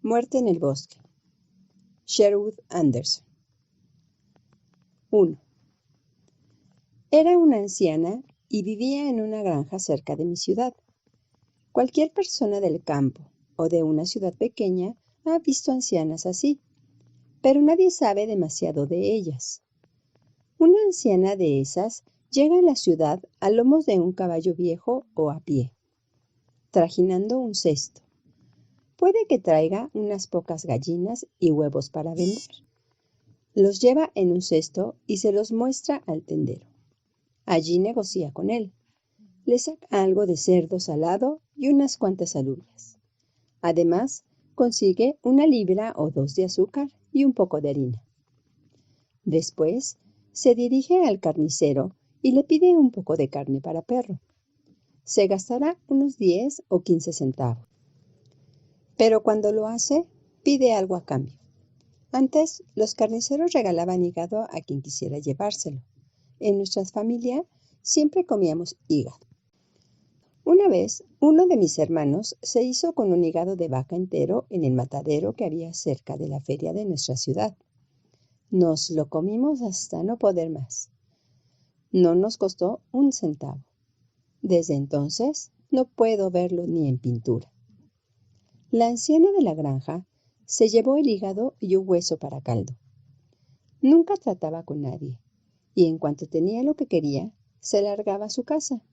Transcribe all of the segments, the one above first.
Muerte en el bosque. Sherwood Anderson. 1. Era una anciana y vivía en una granja cerca de mi ciudad. Cualquier persona del campo o de una ciudad pequeña ha visto ancianas así, pero nadie sabe demasiado de ellas. Una anciana de esas llega a la ciudad a lomos de un caballo viejo o a pie, trajinando un cesto. Puede que traiga unas pocas gallinas y huevos para vender. Los lleva en un cesto y se los muestra al tendero. Allí negocia con él. Le saca algo de cerdo salado y unas cuantas alubias. Además, consigue 1 libra o 2 de azúcar y un poco de harina. Después, se dirige al carnicero y le pide un poco de carne para perro. Se gastará unos 10 o 15 centavos. Pero cuando lo hace, pide algo a cambio. Antes, los carniceros regalaban hígado a quien quisiera llevárselo. En nuestra familia siempre comíamos hígado. Una vez, uno de mis hermanos se hizo con un hígado de vaca entero en el matadero que había cerca de la feria de nuestra ciudad. Nos lo comimos hasta no poder más. No nos costó 1 centavo. Desde entonces, no puedo verlo ni en pintura. La anciana de la granja se llevó el hígado y un hueso para caldo. Nunca trataba con nadie, y en cuanto tenía lo que quería, se largaba a su casa.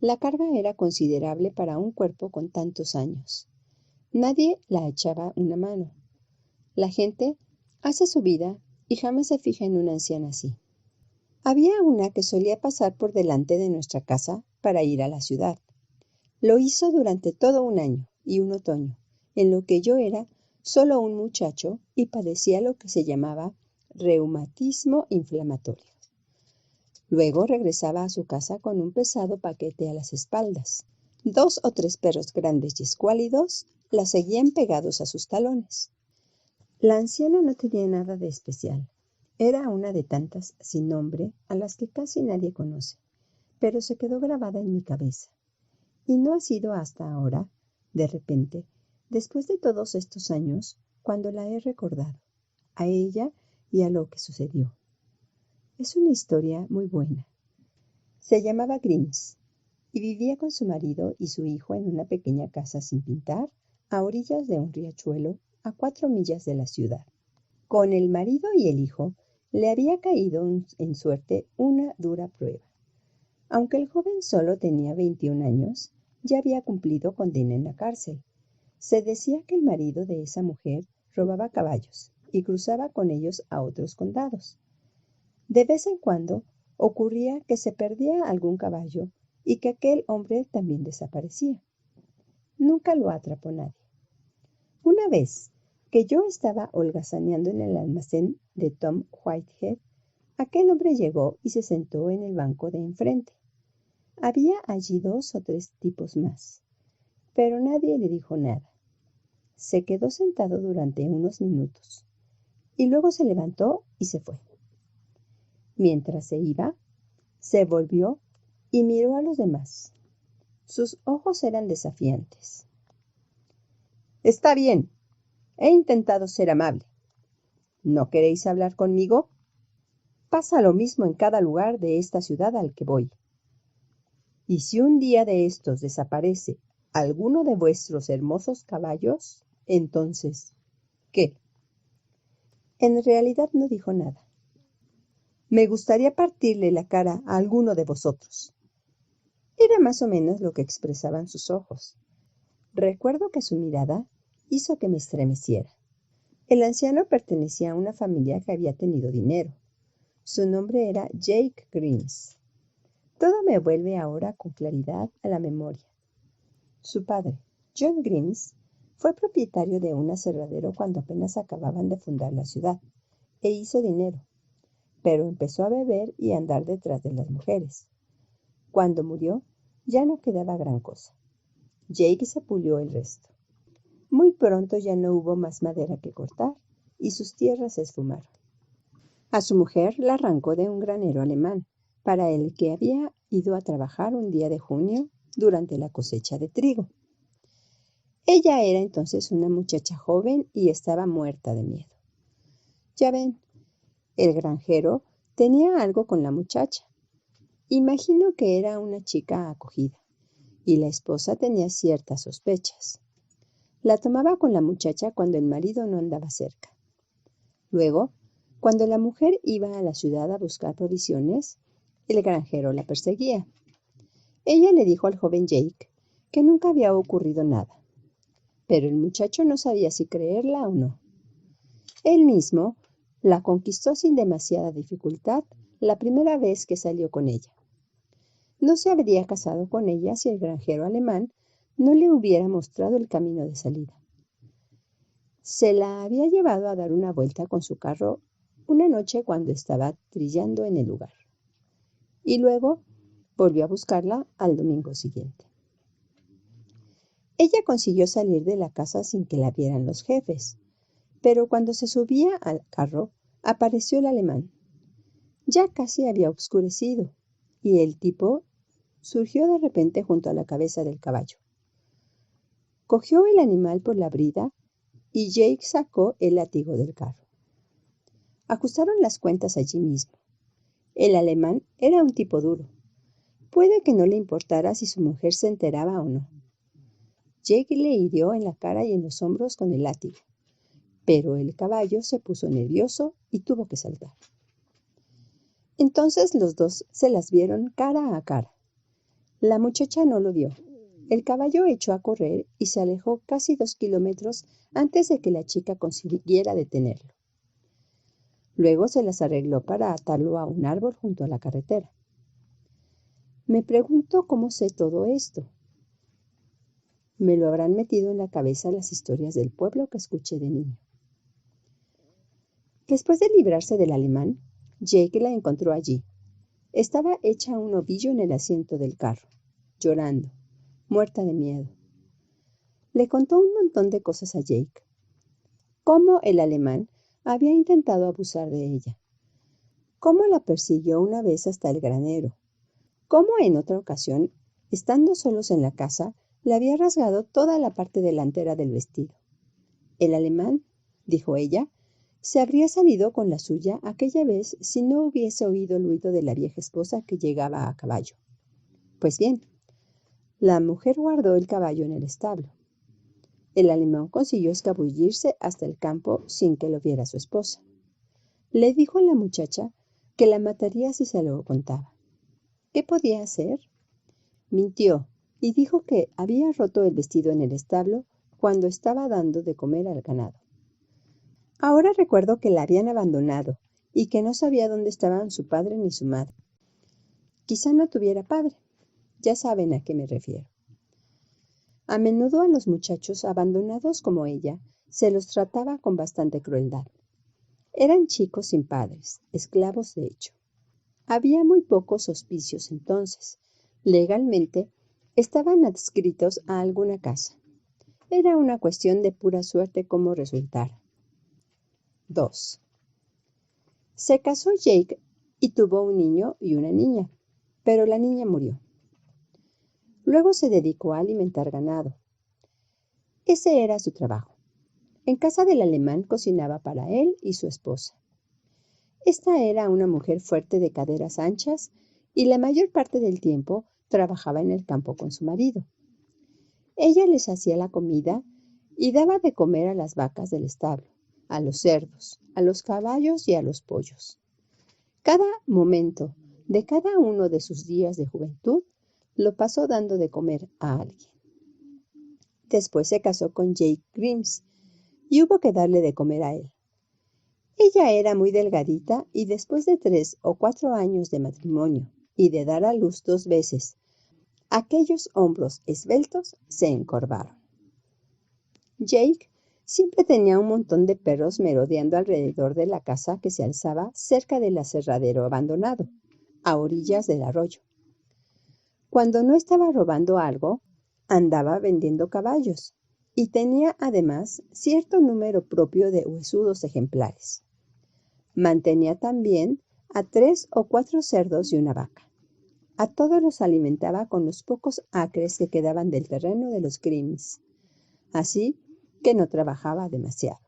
La carga era considerable para un cuerpo con tantos años. Nadie la echaba una mano. La gente hace su vida y jamás se fija en una anciana así. Había una que solía pasar por delante de nuestra casa para ir a la ciudad. Lo hizo durante todo un año y un otoño, en lo que yo era solo un muchacho y padecía lo que se llamaba reumatismo inflamatorio. Luego regresaba a su casa con un pesado paquete a las espaldas. 2 o 3 perros grandes y escuálidos la seguían pegados a sus talones. La anciana no tenía nada de especial. Era una de tantas sin nombre a las que casi nadie conoce, pero se quedó grabada en mi cabeza. Y no ha sido hasta ahora, de repente, después de todos estos años, cuando la he recordado, a ella y a lo que sucedió. Es una historia muy buena. Se llamaba Grimes y vivía con su marido y su hijo en una pequeña casa sin pintar, a orillas de un riachuelo, a 4 millas de la ciudad. Con el marido y el hijo le había caído en suerte una dura prueba. Aunque el joven solo tenía 21 años, ya había cumplido condena en la cárcel. Se decía que el marido de esa mujer robaba caballos y cruzaba con ellos a otros condados. De vez en cuando ocurría que se perdía algún caballo y que aquel hombre también desaparecía. Nunca lo atrapó nadie. Una vez que yo estaba holgazaneando en el almacén de Tom Whitehead, aquel hombre llegó y se sentó en el banco de enfrente. Había allí 2 o 3 tipos más, pero nadie le dijo nada. Se quedó sentado durante unos minutos y luego se levantó y se fue. Mientras se iba, se volvió y miró a los demás. Sus ojos eran desafiantes. «Está bien, he intentado ser amable. ¿No queréis hablar conmigo? Pasa lo mismo en cada lugar de esta ciudad al que voy. Y si un día de estos desaparece alguno de vuestros hermosos caballos, entonces, ¿qué?» En realidad no dijo nada. «Me gustaría partirle la cara a alguno de vosotros». Era más o menos lo que expresaban sus ojos. Recuerdo que su mirada hizo que me estremeciera. El anciano pertenecía a una familia que había tenido dinero. Su nombre era Jake Grimes. Todo me vuelve ahora con claridad a la memoria. Su padre, John Grimes, fue propietario de un aserradero cuando apenas acababan de fundar la ciudad, e hizo dinero, pero empezó a beber y a andar detrás de las mujeres. Cuando murió, ya no quedaba gran cosa. Jake se pulió el resto. Muy pronto ya no hubo más madera que cortar, y sus tierras se esfumaron. A su mujer la arrancó de un granero alemán, para el que había ido a trabajar un día de junio durante la cosecha de trigo. Ella era entonces una muchacha joven y estaba muerta de miedo. Ya ven, el granjero tenía algo con la muchacha. Imagino que era una chica acogida, y la esposa tenía ciertas sospechas. La tomaba con la muchacha cuando el marido no andaba cerca. Luego, cuando la mujer iba a la ciudad a buscar provisiones, el granjero la perseguía. Ella le dijo al joven Jake que nunca había ocurrido nada, pero el muchacho no sabía si creerla o no. Él mismo la conquistó sin demasiada dificultad la primera vez que salió con ella. No se habría casado con ella si el granjero alemán no le hubiera mostrado el camino de salida. Se la había llevado a dar una vuelta con su carro una noche cuando estaba trillando en el lugar, y luego volvió a buscarla al domingo siguiente. Ella consiguió salir de la casa sin que la vieran los jefes, pero cuando se subía al carro, apareció el alemán. Ya casi había oscurecido, y el tipo surgió de repente junto a la cabeza del caballo. Cogió el animal por la brida y Jake sacó el látigo del carro. Ajustaron las cuentas allí mismo. El alemán era un tipo duro. Puede que no le importara si su mujer se enteraba o no. Jake le hirió en la cara y en los hombros con el látigo, pero el caballo se puso nervioso y tuvo que saltar. Entonces los dos se las vieron cara a cara. La muchacha no lo vio. El caballo echó a correr y se alejó casi 2 kilómetros antes de que la chica consiguiera detenerlo. Luego se las arregló para atarlo a un árbol junto a la carretera. Me pregunto cómo sé todo esto. Me lo habrán metido en la cabeza las historias del pueblo que escuché de niño. Después de librarse del alemán, Jake la encontró allí. Estaba hecha un ovillo en el asiento del carro, llorando, muerta de miedo. Le contó un montón de cosas a Jake. Cómo el alemán había intentado abusar de ella. Cómo la persiguió una vez hasta el granero. Cómo en otra ocasión, estando solos en la casa, le había rasgado toda la parte delantera del vestido. El alemán, dijo ella, se habría salido con la suya aquella vez si no hubiese oído el ruido de la vieja esposa que llegaba a caballo. Pues bien, la mujer guardó el caballo en el establo. El alemán consiguió escabullirse hasta el campo sin que lo viera su esposa. Le dijo a la muchacha que la mataría si se lo contaba. ¿Qué podía hacer? Mintió y dijo que había roto el vestido en el establo cuando estaba dando de comer al ganado. Ahora recuerdo que la habían abandonado y que no sabía dónde estaban su padre ni su madre. Quizá no tuviera padre. Ya saben a qué me refiero. A menudo a los muchachos abandonados como ella se los trataba con bastante crueldad. Eran chicos sin padres, esclavos de hecho. Había muy pocos hospicios entonces. Legalmente, estaban adscritos a alguna casa. Era una cuestión de pura suerte cómo resultara. 2. Se casó Jake y tuvo un niño y una niña, pero la niña murió. Luego se dedicó a alimentar ganado. Ese era su trabajo. En casa del alemán cocinaba para él y su esposa. Esta era una mujer fuerte de caderas anchas y la mayor parte del tiempo trabajaba en el campo con su marido. Ella les hacía la comida y daba de comer a las vacas del establo, a los cerdos, a los caballos y a los pollos. Cada momento de cada uno de sus días de juventud lo pasó dando de comer a alguien. Después se casó con Jake Grimes y hubo que darle de comer a él. Ella era muy delgadita y después de 3 o 4 años de matrimonio y de dar a luz 2 veces, aquellos hombros esbeltos se encorvaron. Jake siempre tenía un montón de perros merodeando alrededor de la casa que se alzaba cerca del aserradero abandonado, a orillas del arroyo. Cuando no estaba robando algo, andaba vendiendo caballos y tenía además cierto número propio de huesudos ejemplares. Mantenía también a 3 o 4 cerdos y una vaca. A todos los alimentaba con los pocos acres que quedaban del terreno de los Grimes. así que no trabajaba demasiado.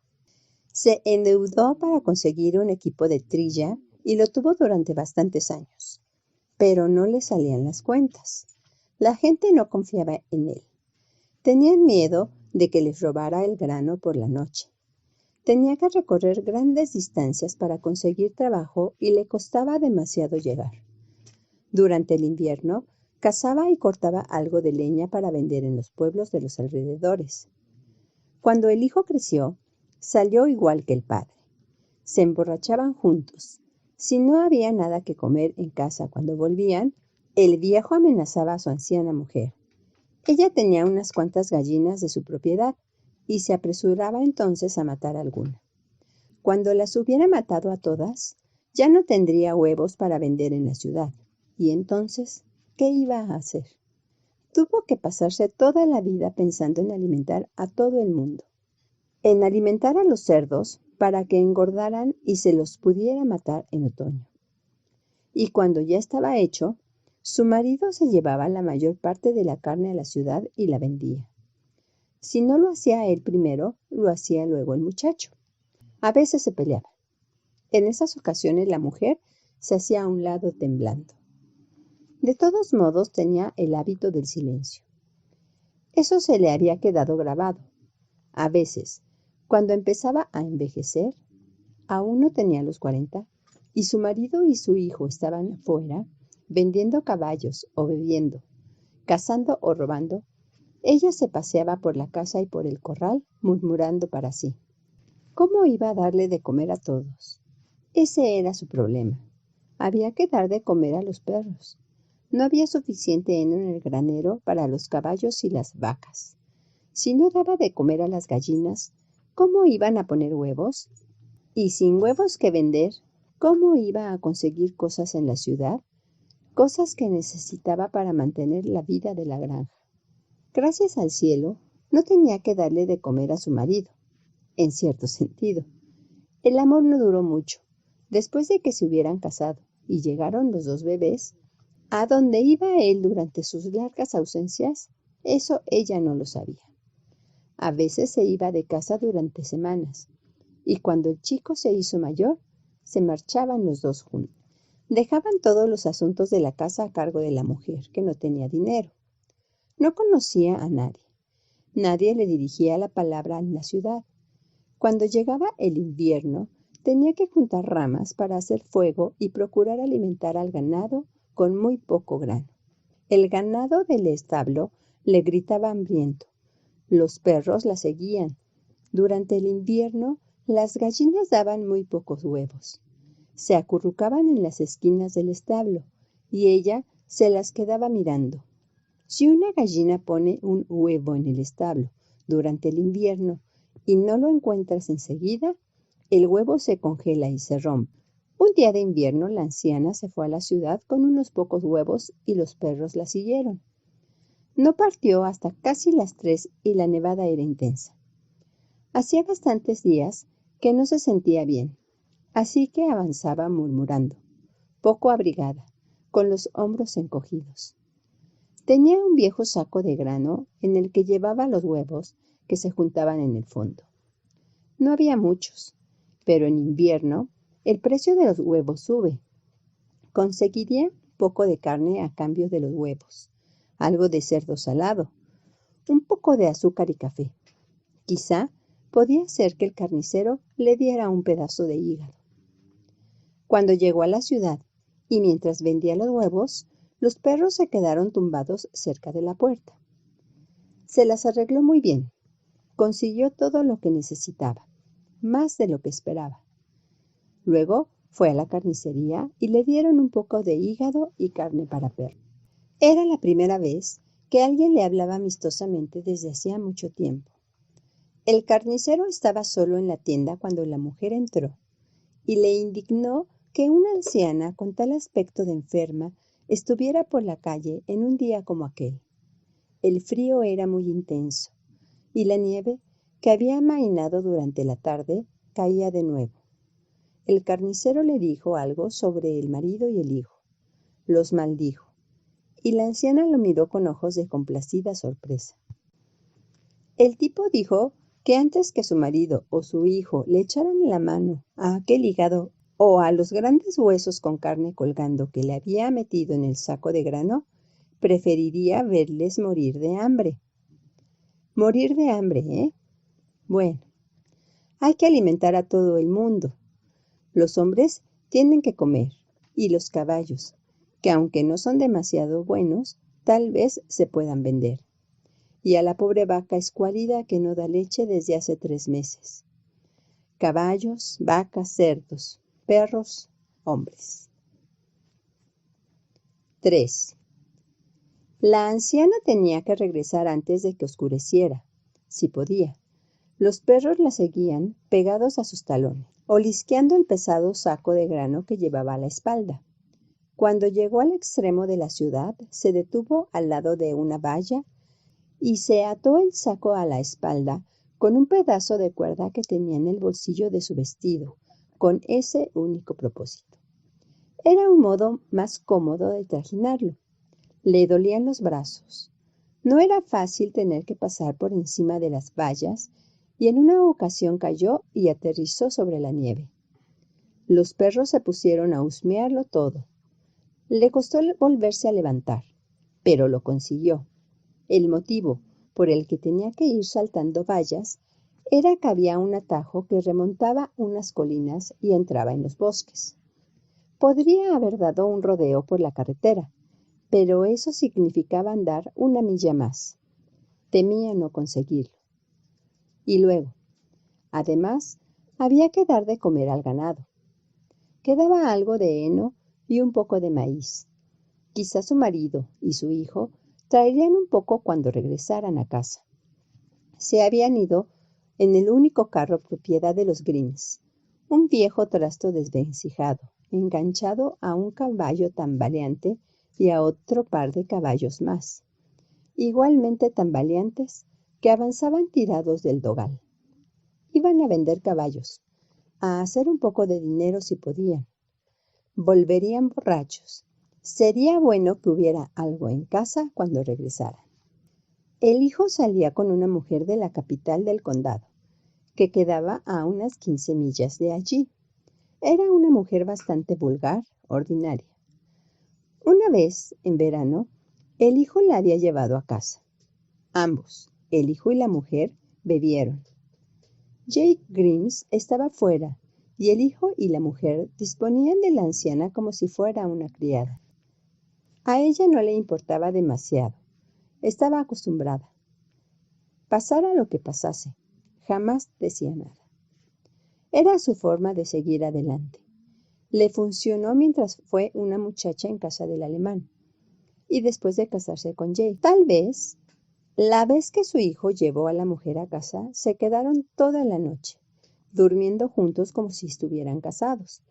Se endeudó para conseguir un equipo de trilla y lo tuvo durante bastantes años, pero no le salían las cuentas. La gente no confiaba en él. Tenían miedo de que les robara el grano por la noche. Tenía que recorrer grandes distancias para conseguir trabajo y le costaba demasiado llegar. Durante el invierno, cazaba y cortaba algo de leña para vender en los pueblos de los alrededores. Cuando el hijo creció, salió igual que el padre. Se emborrachaban juntos. Si no había nada que comer en casa cuando volvían, el viejo amenazaba a su anciana mujer. Ella tenía unas cuantas gallinas de su propiedad y se apresuraba entonces a matar alguna. Cuando las hubiera matado a todas, ya no tendría huevos para vender en la ciudad. Y entonces, ¿qué iba a hacer? Tuvo que pasarse toda la vida pensando en alimentar a todo el mundo. En alimentar a los cerdos para que engordaran y se los pudiera matar en otoño. Y cuando ya estaba hecho, su marido se llevaba la mayor parte de la carne a la ciudad y la vendía. Si no lo hacía él primero, lo hacía luego el muchacho. A veces se peleaban. En esas ocasiones la mujer se hacía a un lado temblando. De todos modos tenía el hábito del silencio. Eso se le había quedado grabado. A veces, cuando empezaba a envejecer, aún no tenía los 40, y su marido y su hijo estaban fuera, vendiendo caballos o bebiendo, cazando o robando, ella se paseaba por la casa y por el corral, murmurando para sí. ¿Cómo iba a darle de comer a todos? Ese era su problema. Había que dar de comer a los perros. No había suficiente heno en el granero para los caballos y las vacas. Si no daba de comer a las gallinas, ¿cómo iban a poner huevos? Y sin huevos que vender, ¿cómo iba a conseguir cosas en la ciudad? Cosas que necesitaba para mantener la vida de la granja. Gracias al cielo, no tenía que darle de comer a su marido, en cierto sentido. El amor no duró mucho. Después de que se hubieran casado y llegaron los 2 bebés, a dónde iba él durante sus largas ausencias, eso ella no lo sabía. A veces se iba de casa durante semanas, y cuando el chico se hizo mayor, se marchaban los dos juntos. Dejaban todos los asuntos de la casa a cargo de la mujer, que no tenía dinero. No conocía a nadie. Nadie le dirigía la palabra en la ciudad. Cuando llegaba el invierno, tenía que juntar ramas para hacer fuego y procurar alimentar al ganado con muy poco grano. El ganado del establo le gritaba hambriento. Los perros la seguían. Durante el invierno, las gallinas daban muy pocos huevos. Se acurrucaban en las esquinas del establo y ella se las quedaba mirando. Si una gallina pone un huevo en el establo durante el invierno y no lo encuentras enseguida, el huevo se congela y se rompe. Un día de invierno, la anciana se fue a la ciudad con unos pocos huevos y los perros la siguieron. No partió hasta casi las 3 y la nevada era intensa. Hacía bastantes días que no se sentía bien, así que avanzaba murmurando, poco abrigada, con los hombros encogidos. Tenía un viejo saco de grano en el que llevaba los huevos que se juntaban en el fondo. No había muchos, pero en invierno el precio de los huevos sube. Conseguiría poco de carne a cambio de los huevos, algo de cerdo salado, un poco de azúcar y café. Quizá podía ser que el carnicero le diera un pedazo de hígado. Cuando llegó a la ciudad y mientras vendía los huevos, los perros se quedaron tumbados cerca de la puerta. Se las arregló muy bien. Consiguió todo lo que necesitaba, más de lo que esperaba. Luego fue a la carnicería y le dieron un poco de hígado y carne para perro. Era la primera vez que alguien le hablaba amistosamente desde hacía mucho tiempo. El carnicero estaba solo en la tienda cuando la mujer entró y le indignó que una anciana con tal aspecto de enferma estuviera por la calle en un día como aquel. El frío era muy intenso y la nieve, que había amainado durante la tarde, caía de nuevo. El carnicero le dijo algo sobre el marido y el hijo. Los maldijo, y la anciana lo miró con ojos de complacida sorpresa. El tipo dijo que antes que su marido o su hijo le echaran la mano a aquel hígado o a los grandes huesos con carne colgando que le había metido en el saco de grano, preferiría verles morir de hambre. Morir de hambre, ¿eh? Bueno, hay que alimentar a todo el mundo. Los hombres tienen que comer, y los caballos, que aunque no son demasiado buenos, tal vez se puedan vender. Y a la pobre vaca escuálida que no da leche desde hace 3 meses. Caballos, vacas, cerdos, perros, hombres. 3. La anciana tenía que regresar antes de que oscureciera, si podía. Los perros la seguían pegados a sus talones, olisqueando el pesado saco de grano que llevaba a la espalda. Cuando llegó al extremo de la ciudad, se detuvo al lado de una valla y se ató el saco a la espalda con un pedazo de cuerda que tenía en el bolsillo de su vestido, con ese único propósito. Era un modo más cómodo de trajinarlo. Le dolían los brazos. No era fácil tener que pasar por encima de las vallas y en una ocasión cayó y aterrizó sobre la nieve. Los perros se pusieron a husmearlo todo. Le costó volverse a levantar, pero lo consiguió. El motivo por el que tenía que ir saltando vallas era que había un atajo que remontaba unas colinas y entraba en los bosques. Podría haber dado un rodeo por la carretera, pero eso significaba andar 1 milla más. Temía no conseguirlo. Y luego, además, había que dar de comer al ganado. Quedaba algo de heno y un poco de maíz. Quizá su marido y su hijo traerían un poco cuando regresaran a casa. Se habían ido en el único carro propiedad de los Grimes, un viejo trasto desvencijado, enganchado a un caballo tambaleante y a otro par de caballos más, igualmente tambaleantes, que avanzaban tirados del dogal. Iban a vender caballos, a hacer un poco de dinero si podían. Volverían borrachos. Sería bueno que hubiera algo en casa cuando regresaran. El hijo salía con una mujer de la capital del condado, que quedaba a unas 15 millas de allí. Era una mujer bastante vulgar, ordinaria. Una vez, en verano, el hijo la había llevado a casa. Ambos, el hijo y la mujer, bebieron. Jake Grimes estaba fuera, y el hijo y la mujer disponían de la anciana como si fuera una criada. A ella no le importaba demasiado. Estaba acostumbrada. Pasara lo que pasase, jamás decía nada. Era su forma de seguir adelante. Le funcionó mientras fue una muchacha en casa del alemán y después de casarse con Jake. Tal vez, la vez que su hijo llevó a la mujer a casa, se quedaron toda la noche, durmiendo juntos como si estuvieran casados.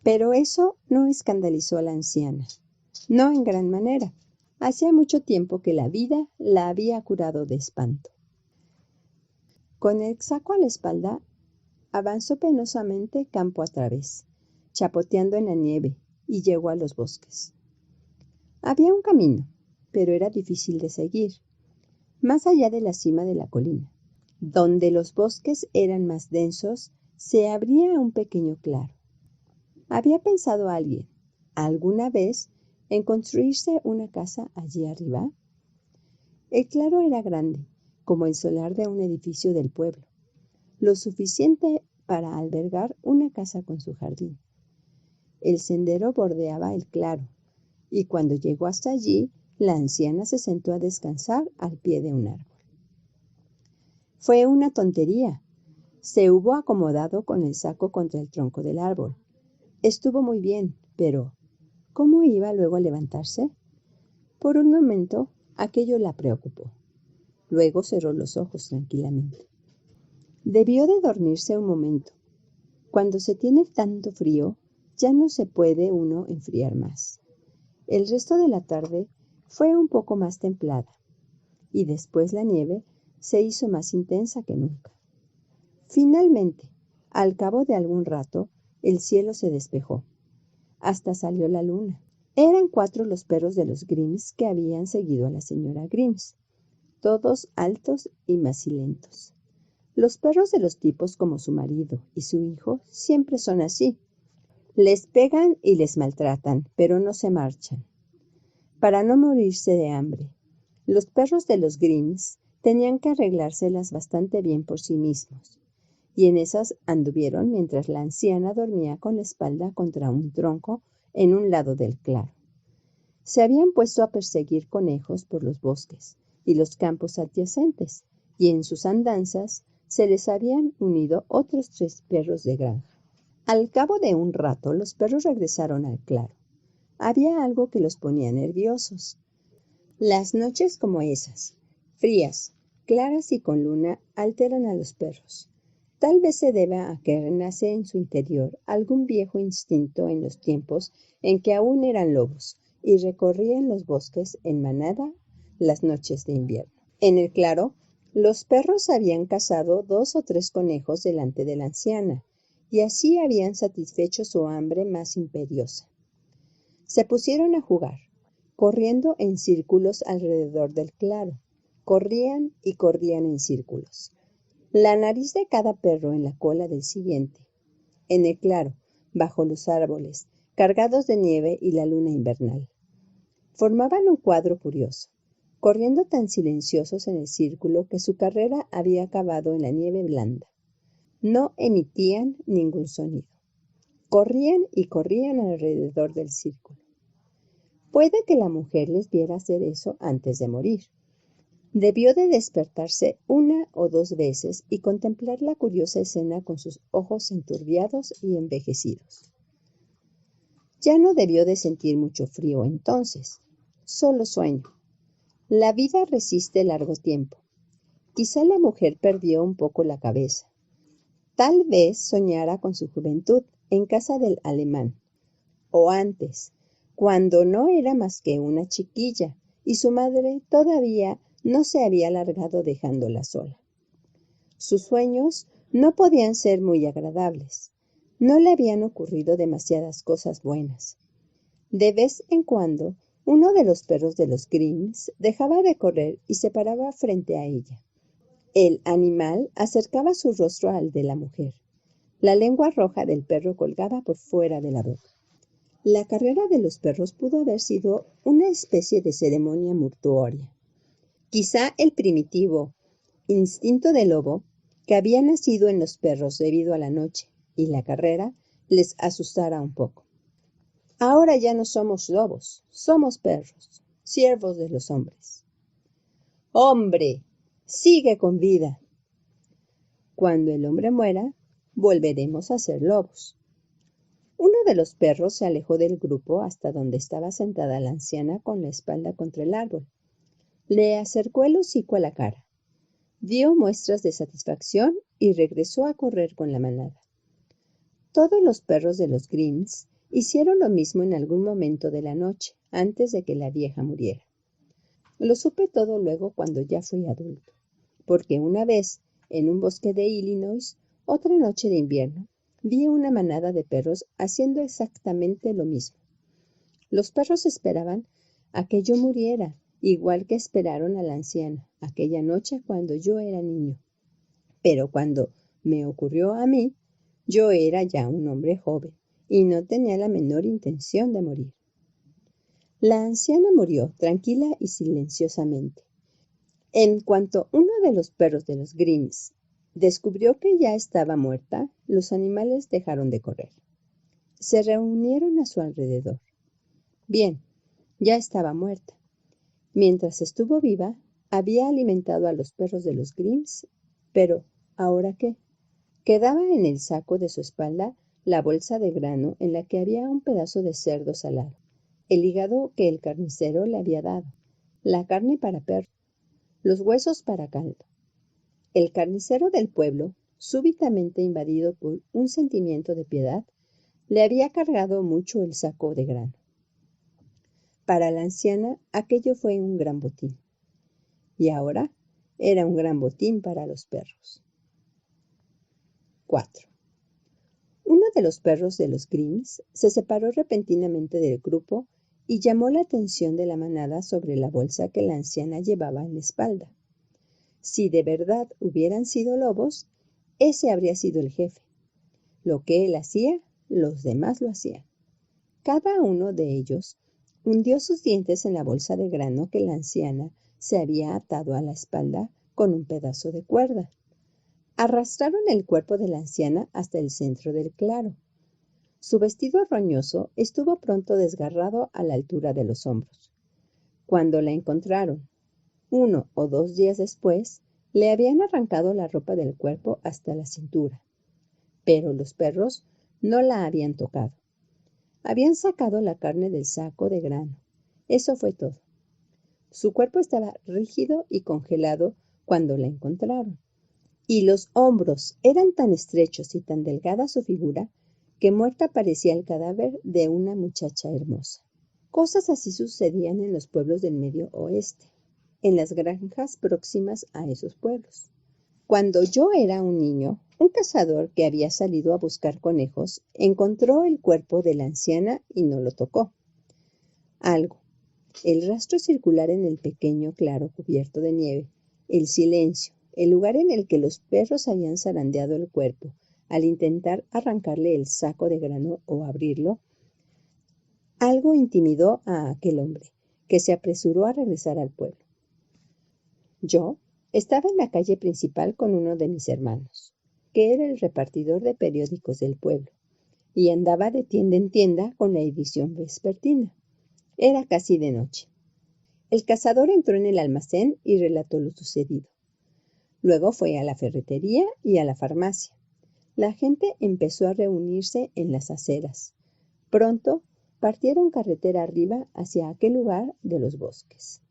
Pero eso no escandalizó a la anciana, no en gran manera. Hacía mucho tiempo que la vida la había curado de espanto. Con el saco a la espalda, avanzó penosamente campo a través, chapoteando en la nieve, y llegó a los bosques. Había un camino, pero era difícil de seguir, más allá de la cima de la colina. Donde los bosques eran más densos, se abría un pequeño claro. ¿Había pensado alguien, alguna vez, en construirse una casa allí arriba? El claro era grande, como el solar de un edificio del pueblo, lo suficiente para albergar una casa con su jardín. El sendero bordeaba el claro, y cuando llegó hasta allí, la anciana se sentó a descansar al pie de un árbol. Fue una tontería. Se hubo acomodado con el saco contra el tronco del árbol. Estuvo muy bien, pero ¿cómo iba luego a levantarse? Por un momento, aquello la preocupó. Luego cerró los ojos tranquilamente. Debió de dormirse un momento. Cuando se tiene tanto frío, ya no se puede uno enfriar más. El resto de la tarde fue un poco más templada, y después la nieve se hizo más intensa que nunca. Finalmente, al cabo de algún rato, el cielo se despejó. Hasta salió la luna. Eran 4 los perros de los Grimes que habían seguido a la señora Grimes. todos altos y macilentos. Los perros de los tipos como su marido y su hijo siempre son así. Les pegan y les maltratan, pero no se marchan. Para no morirse de hambre, los perros de los Grimms tenían que arreglárselas bastante bien por sí mismos, y en esas anduvieron mientras la anciana dormía con la espalda contra un tronco en un lado del claro. Se habían puesto a perseguir conejos por los bosques y los campos adyacentes, y en sus andanzas se les habían unido otros 3 perros de granja. Al cabo de un rato, los perros regresaron al claro. Había algo que los ponía nerviosos. Las noches como esas, frías, claras y con luna, alteran a los perros. Tal vez se deba a que renace en su interior algún viejo instinto en los tiempos en que aún eran lobos y recorrían los bosques en manada las noches de invierno. En el claro, los perros habían cazado 2 o 3 conejos delante de la anciana, y así habían satisfecho su hambre más imperiosa. Se pusieron a jugar, corriendo en círculos alrededor del claro. Corrían y corrían en círculos. La nariz de cada perro en la cola del siguiente. En el claro, bajo los árboles, cargados de nieve y la luna invernal. Formaban un cuadro curioso, corriendo tan silenciosos en el círculo que su carrera había acabado en la nieve blanda. No emitían ningún sonido. Corrían y corrían alrededor del círculo. Puede que la mujer les viera hacer eso antes de morir. Debió de despertarse 1 o 2 veces y contemplar la curiosa escena con sus ojos enturbiados y envejecidos. Ya no debió de sentir mucho frío entonces, solo sueño. La vida resiste largo tiempo. Quizá la mujer perdió un poco la cabeza. Tal vez soñara con su juventud en casa del alemán, o antes, cuando no era más que una chiquilla y su madre todavía no se había largado dejándola sola. Sus sueños no podían ser muy agradables. No le habían ocurrido demasiadas cosas buenas. De vez en cuando, uno de los perros de los Grimms dejaba de correr y se paraba frente a ella. El animal acercaba su rostro al de la mujer. La lengua roja del perro colgaba por fuera de la boca. La carrera de los perros pudo haber sido una especie de ceremonia mortuoria. Quizá el primitivo instinto de lobo que había nacido en los perros debido a la noche y la carrera les asustara un poco. Ahora ya no somos lobos, somos perros, siervos de los hombres. ¡Hombre! Sigue con vida. Cuando el hombre muera, volveremos a ser lobos. Uno de los perros se alejó del grupo hasta donde estaba sentada la anciana con la espalda contra el árbol. Le acercó el hocico a la cara. Dio muestras de satisfacción y regresó a correr con la manada. Todos los perros de los Grimms hicieron lo mismo en algún momento de la noche, antes de que la vieja muriera. Lo supe todo luego cuando ya fui adulto, porque una vez, en un bosque de Illinois, otra noche de invierno, vi una manada de perros haciendo exactamente lo mismo. Los perros esperaban a que yo muriera, igual que esperaron a la anciana aquella noche cuando yo era niño. Pero cuando me ocurrió a mí, yo era ya un hombre joven y no tenía la menor intención de morir. La anciana murió tranquila y silenciosamente. En cuanto uno de los perros de los Grimms descubrió que ya estaba muerta, los animales dejaron de correr. Se reunieron a su alrededor. Bien, ya estaba muerta. Mientras estuvo viva, había alimentado a los perros de los Grimms, pero ¿ahora qué? Quedaba en el saco de su espalda la bolsa de grano en la que había un pedazo de cerdo salado, el hígado que el carnicero le había dado, la carne para perro, los huesos para caldo. El carnicero del pueblo, súbitamente invadido por un sentimiento de piedad, le había cargado mucho el saco de grano. Para la anciana aquello fue un gran botín. Y ahora era un gran botín para los perros. 4. Uno de los perros de los Grimms se separó repentinamente del grupo y llamó la atención de la manada sobre la bolsa que la anciana llevaba en la espalda. Si de verdad hubieran sido lobos, ese habría sido el jefe. Lo que él hacía, los demás lo hacían. Cada uno de ellos hundió sus dientes en la bolsa de grano que la anciana se había atado a la espalda con un pedazo de cuerda. Arrastraron el cuerpo de la anciana hasta el centro del claro. Su vestido roñoso estuvo pronto desgarrado a la altura de los hombros. Cuando la encontraron, 1 o 2 días después, le habían arrancado la ropa del cuerpo hasta la cintura. Pero los perros no la habían tocado. Habían sacado la carne del saco de grano. Eso fue todo. Su cuerpo estaba rígido y congelado cuando la encontraron. Y los hombros eran tan estrechos y tan delgada su figura que muerta parecía el cadáver de una muchacha hermosa. Cosas así sucedían en los pueblos del Medio Oeste, en las granjas próximas a esos pueblos. Cuando yo era un niño, un cazador que había salido a buscar conejos encontró el cuerpo de la anciana y no lo tocó. Algo, el rastro circular en el pequeño claro cubierto de nieve, el silencio, el lugar en el que los perros habían zarandeado el cuerpo al intentar arrancarle el saco de grano o abrirlo, algo intimidó a aquel hombre, que se apresuró a regresar al pueblo. Yo estaba en la calle principal con uno de mis hermanos, que era el repartidor de periódicos del pueblo, y andaba de tienda en tienda con la edición vespertina. Era casi de noche. El cazador entró en el almacén y relató lo sucedido. Luego fue a la ferretería y a la farmacia. La gente empezó a reunirse en las aceras. Pronto partieron carretera arriba hacia aquel lugar de los bosques.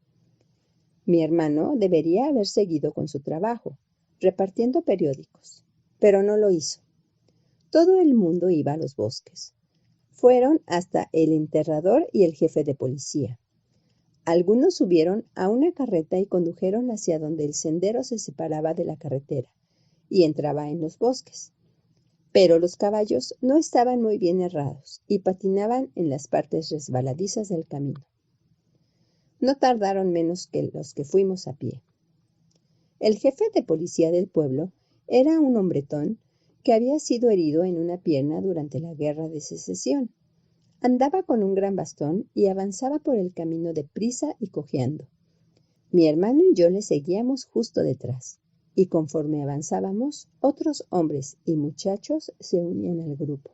Mi hermano debería haber seguido con su trabajo, repartiendo periódicos, pero no lo hizo. Todo el mundo iba a los bosques. Fueron hasta el enterrador y el jefe de policía. Algunos subieron a una carreta y condujeron hacia donde el sendero se separaba de la carretera y entraba en los bosques. Pero los caballos no estaban muy bien herrados y patinaban en las partes resbaladizas del camino. No tardaron menos que los que fuimos a pie. El jefe de policía del pueblo era un hombretón que había sido herido en una pierna durante la Guerra de Secesión. Andaba con un gran bastón y avanzaba por el camino deprisa y cojeando. Mi hermano y yo le seguíamos justo detrás, y conforme avanzábamos, otros hombres y muchachos se unían al grupo.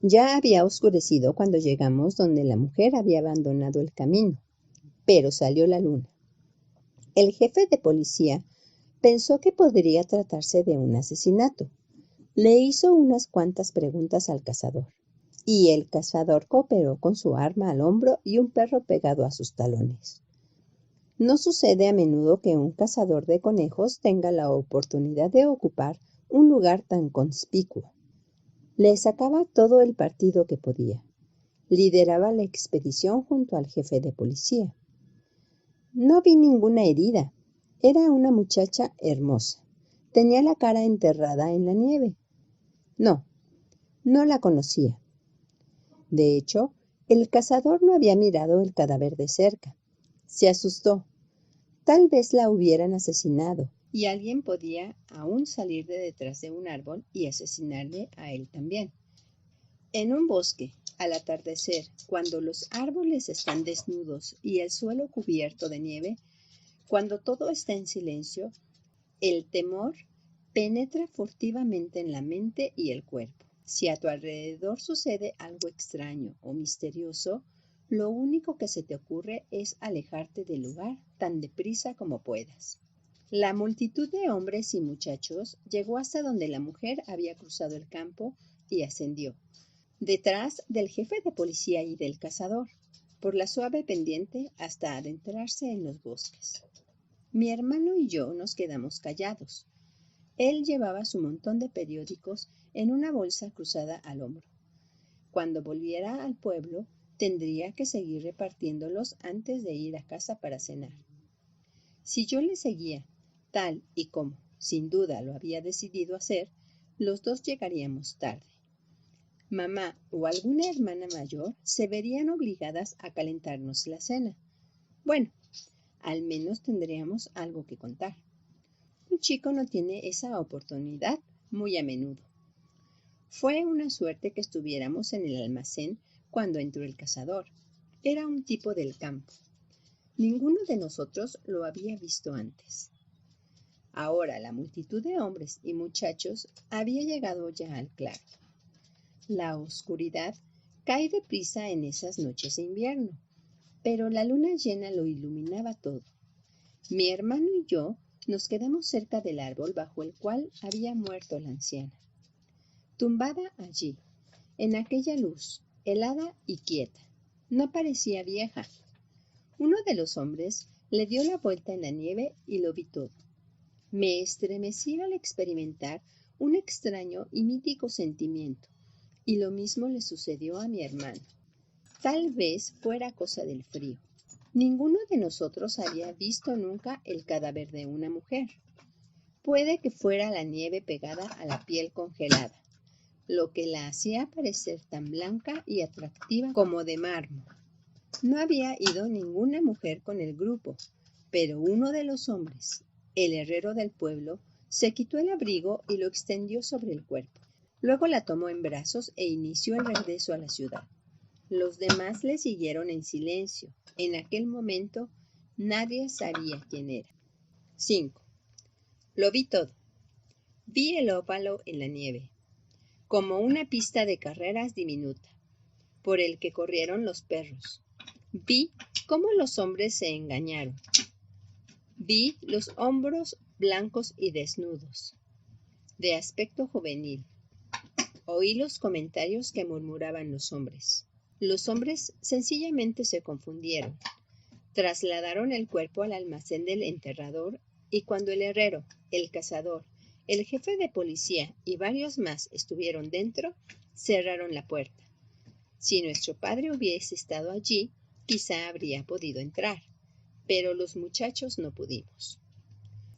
Ya había oscurecido cuando llegamos donde la mujer había abandonado el camino, pero salió la luna. El jefe de policía pensó que podría tratarse de un asesinato. Le hizo unas cuantas preguntas al cazador, y el cazador cooperó con su arma al hombro y un perro pegado a sus talones. No sucede a menudo que un cazador de conejos tenga la oportunidad de ocupar un lugar tan conspicuo. Le sacaba todo el partido que podía. Lideraba la expedición junto al jefe de policía. No vi ninguna herida. Era una muchacha hermosa. Tenía la cara enterrada en la nieve. No la conocía. De hecho, el cazador no había mirado el cadáver de cerca. Se asustó. Tal vez la hubieran asesinado, y alguien podía aún salir de detrás de un árbol y asesinarle a él también. En un bosque, al atardecer, cuando los árboles están desnudos y el suelo cubierto de nieve, cuando todo está en silencio, el temor penetra furtivamente en la mente y el cuerpo. Si a tu alrededor sucede algo extraño o misterioso, lo único que se te ocurre es alejarte del lugar tan deprisa como puedas. La multitud de hombres y muchachos llegó hasta donde la mujer había cruzado el campo y ascendió, detrás del jefe de policía y del cazador, por la suave pendiente hasta adentrarse en los bosques. Mi hermano y yo nos quedamos callados. Él llevaba su montón de periódicos en una bolsa cruzada al hombro. Cuando volviera al pueblo, tendría que seguir repartiéndolos antes de ir a casa para cenar. Si yo le seguía, tal y como, sin duda, lo había decidido hacer, los dos llegaríamos tarde. Mamá o alguna hermana mayor se verían obligadas a calentarnos la cena. Bueno, al menos tendríamos algo que contar. chico no tiene esa oportunidad muy a menudo. Fue una suerte que estuviéramos en el almacén cuando entró el cazador. Era un tipo del campo. Ninguno de nosotros lo había visto antes. Ahora la multitud de hombres y muchachos había llegado ya al claro. La oscuridad cae deprisa en esas noches de invierno, pero la luna llena lo iluminaba todo. Mi hermano y yo nos quedamos cerca del árbol bajo el cual había muerto la anciana. Tumbada allí, en aquella luz, helada y quieta, no parecía vieja. Uno de los hombres le dio la vuelta en la nieve y lo vi todo. Me estremecí al experimentar un extraño y mítico sentimiento, y lo mismo le sucedió a mi hermano. Tal vez fuera cosa del frío. Ninguno de nosotros había visto nunca el cadáver de una mujer. Puede que fuera la nieve pegada a la piel congelada, lo que la hacía parecer tan blanca y atractiva como de mármol. No había ido ninguna mujer con el grupo, pero uno de los hombres, el herrero del pueblo, se quitó el abrigo y lo extendió sobre el cuerpo. Luego la tomó en brazos e inició el regreso a la ciudad. Los demás le siguieron en silencio. En aquel momento nadie sabía quién era. 5. Lo vi todo. Vi el óvalo en la nieve, como una pista de carreras diminuta, por el que corrieron los perros. Vi cómo los hombres se engañaron. Vi los hombros blancos y desnudos, de aspecto juvenil. Oí los comentarios que murmuraban los hombres. Los hombres sencillamente se confundieron. Trasladaron el cuerpo al almacén del enterrador y cuando el herrero, el cazador, el jefe de policía y varios más estuvieron dentro, cerraron la puerta. Si nuestro padre hubiese estado allí, quizá habría podido entrar, pero los muchachos no pudimos.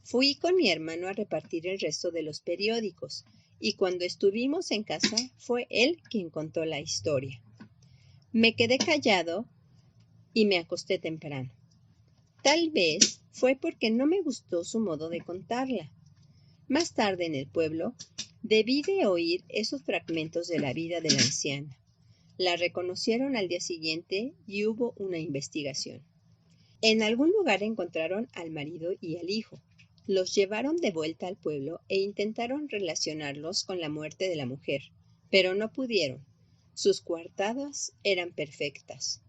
Fui con mi hermano a repartir el resto de los periódicos y cuando estuvimos en casa fue él quien contó la historia. Me quedé callado y me acosté temprano. Tal vez fue porque no me gustó su modo de contarla. Más tarde en el pueblo, debí de oír esos fragmentos de la vida de la anciana. La reconocieron al día siguiente y hubo una investigación. En algún lugar encontraron al marido y al hijo. Los llevaron de vuelta al pueblo e intentaron relacionarlos con la muerte de la mujer, pero no pudieron. Sus coartadas eran perfectas.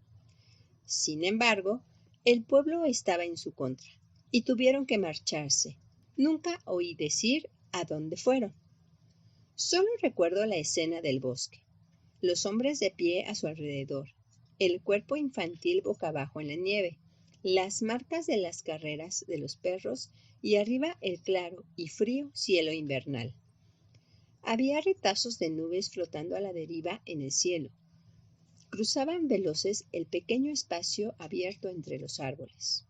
Sin embargo, el pueblo estaba en su contra y tuvieron que marcharse. Nunca oí decir a dónde fueron. Solo recuerdo la escena del bosque, los hombres de pie a su alrededor, el cuerpo infantil boca abajo en la nieve, las marcas de las carreras de los perros y arriba el claro y frío cielo invernal. Había retazos de nubes flotando a la deriva en el cielo. Cruzaban veloces el pequeño espacio abierto entre los árboles.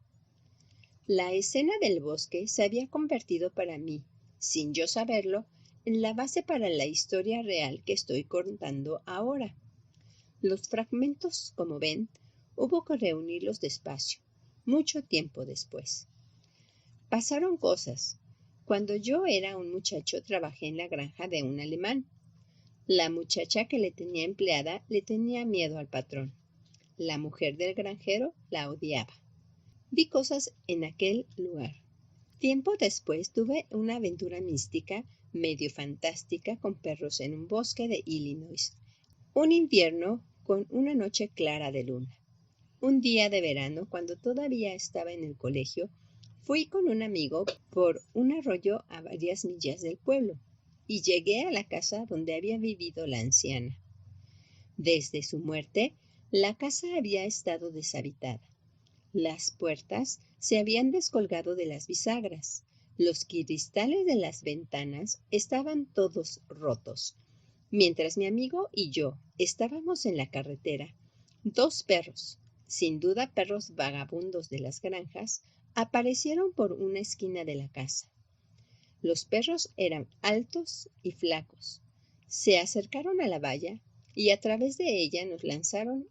La escena del bosque se había convertido para mí, sin yo saberlo, en la base para la historia real que estoy contando ahora. Los fragmentos, como ven, hubo que reunirlos despacio, mucho tiempo después. Pasaron cosas. Cuando yo era un muchacho trabajé en la granja de un alemán. La muchacha que le tenía empleada le tenía miedo al patrón. La mujer del granjero la odiaba. Vi cosas en aquel lugar. Tiempo después tuve una aventura mística, medio fantástica, con perros en un bosque de Illinois. Un invierno con una noche clara de luna. Un día de verano, cuando todavía estaba en el colegio, fui con un amigo por un arroyo a varias millas del pueblo y llegué a la casa donde había vivido la anciana. Desde su muerte, la casa había estado deshabitada. Las puertas se habían descolgado de las bisagras. Los cristales de las ventanas estaban todos rotos. Mientras mi amigo y yo estábamos en la carretera, dos perros, sin duda perros vagabundos de las granjas, aparecieron por una esquina de la casa. Los perros eran altos y flacos. Se acercaron a la valla y a través de ella nos lanzaron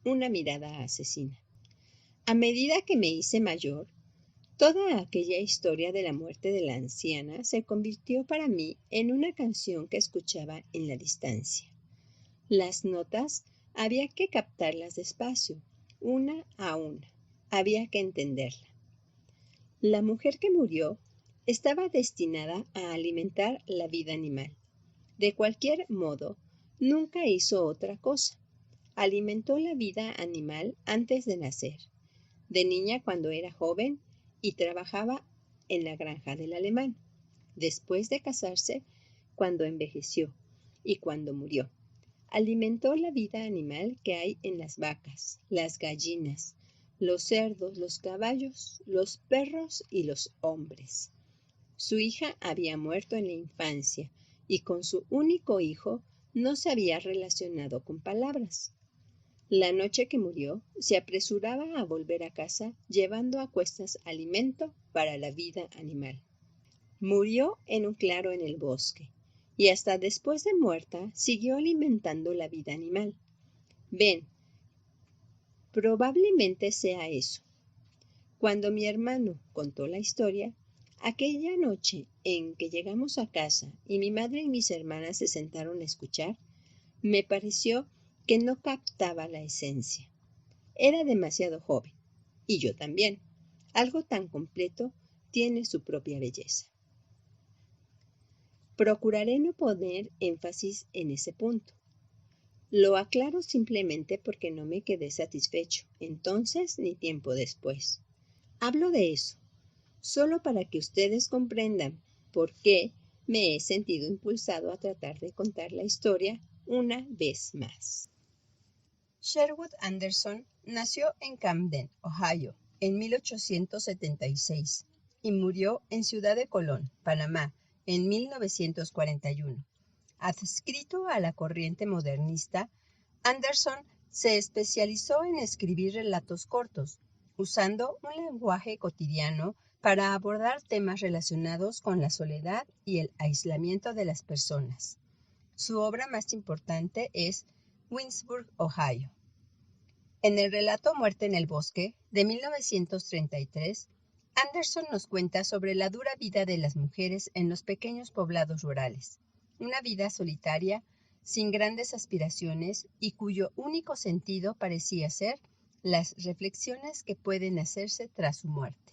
una mirada asesina. A medida que me hice mayor, Toda aquella historia de la muerte de la anciana se convirtió para mí en una canción que escuchaba en la distancia. Las notas había que captarlas despacio, una a una. Había que entenderla. La mujer que murió estaba destinada a alimentar la vida animal. De cualquier modo, nunca hizo otra cosa. Alimentó la vida animal antes de nacer, de niña cuando era joven y trabajaba en la granja del alemán, después de casarse, cuando envejeció y cuando murió. Alimentó la vida animal que hay en las vacas, las gallinas, los cerdos, los caballos, los perros y los hombres. Su hija había muerto en la infancia y con su único hijo no se había relacionado con palabras. La noche que murió, se apresuraba a volver a casa llevando a cuestas alimento para la vida animal. Murió en un claro en el bosque y hasta después de muerta siguió alimentando la vida animal. Ven, probablemente sea eso. Cuando mi hermano contó la historia, aquella noche en que llegamos a casa y mi madre y mis hermanas se sentaron a escuchar, me pareció que no captaba la esencia. Era demasiado joven, y yo también. Algo tan completo tiene su propia belleza. Procuraré no poner énfasis en ese punto. Lo aclaro simplemente porque no me quedé satisfecho, entonces ni tiempo después. Hablo de eso, solo para que ustedes comprendan por qué me he sentido impulsado a tratar de contar la historia una vez más. Sherwood Anderson nació en Camden, Ohio, en 1876 y murió en Ciudad de Colón, Panamá, en 1941. Adscrito a la corriente modernista, Anderson se especializó en escribir relatos cortos, usando un lenguaje cotidiano para abordar temas relacionados con la soledad y el aislamiento de las personas. Su obra más importante es Winsburg, Ohio. En el relato Muerte en el bosque, de 1933, Anderson nos cuenta sobre la dura vida de las mujeres en los pequeños poblados rurales, una vida solitaria, sin grandes aspiraciones y cuyo único sentido parecía ser las reflexiones que pueden hacerse tras su muerte.